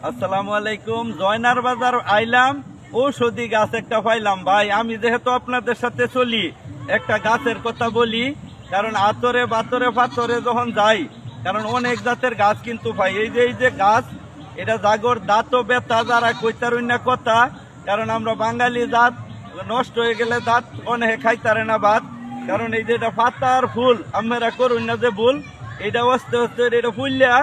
আসসালামু আলাইকুম। জয়নার বাজার আইলাম, ঔষধি গাছ একটা পাইলাম। ভাই আমি যেহেতু আপনাদের সাথে চলি, একটা গাছের কথা বলি, কারণ আতরে বাতরে পাথরে যখন যাই, কারণ অনেক জাতের গাছ কিন্তু ভাই এই যে গাছ, এটা জাগর দাঁতও বেতা যারা কইতারই না কথা, কারণ আমরা বাঙালি জাত, নষ্ট হয়ে গেলে দাঁত অনেকে খাইতারে না ভাত। কারণ এই যে এটা পাতার ফুল আমরা করুন না যে ভুল, এটা অস্তে অস্তে এটা ফুললা,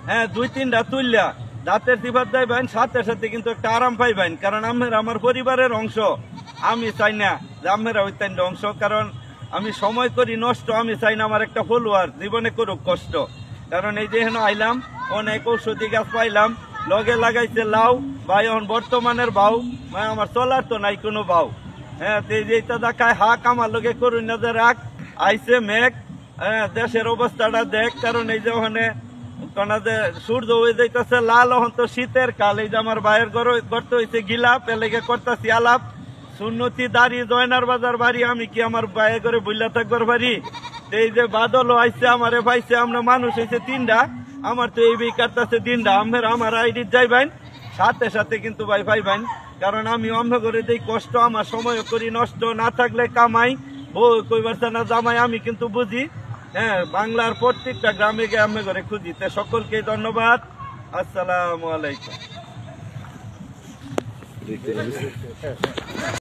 হ্যাঁ 2-3টা তুললা দাঁতের সিফাত যাইবেন, সাথে সাথে কিন্তু একটা আরাম পাইবেন। কারণ আমার পরিবারের অংশ, আমি চাই না যে আমরা ওইটাই অংশ, কারণ আমি সময় করি নষ্ট, আমি চাই না আমার একটা ফলোয়ার জীবনে করুক কষ্ট। কারণ এই যে হেন আইলাম, অনেক ঔষধি গাছ পাইলাম, লগে লাগাইছে লাউ ভাই, এখন বর্তমানের বাউ ভাই আমার চলার তো নাই কোনো বাউ। হ্যাঁ এইটা দেখায় হাক আমার লগে করুন না যে রাখ আইসে মেঘ, হ্যাঁ দেশের অবস্থাটা দেখ। কারণ এই যে ওখানে সূর্য হয়ে যাইতেছে লাল, এখন তো শীতের কাল। এই যে আমার ভাইয়ের গর্ত হয়েছে গিলাপ, এলাকে করতেছি আলাপ, সুন্নতি দাঁড়ি জয়নার বাজার বাড়ি, আমি কি আমার ভাইয়ের করে বইলা থাকবার বাড়ি। এই যে বাদলও আইসে আমারে পাইছে, আমরা মানুষ হয়েছে 3টা, আমার তো এই বই কাটতেছে 3টা। আমার আইডি যাইবেন, সাথে সাথে কিন্তু ভাই পাইবেন। কারণ আমি অম্ভ করে দেই কষ্ট, আমার সময় করি নষ্ট, না থাকলে কামাই, বউ কইবার না জামাই, আমি কিন্তু বুঝি। হ্যাঁ বাংলার প্রত্যেকটা গ্রামে গিয়ে আমি করে খুঁজি। সকলকে ধন্যবাদ, আসসালামু আলাইকুম।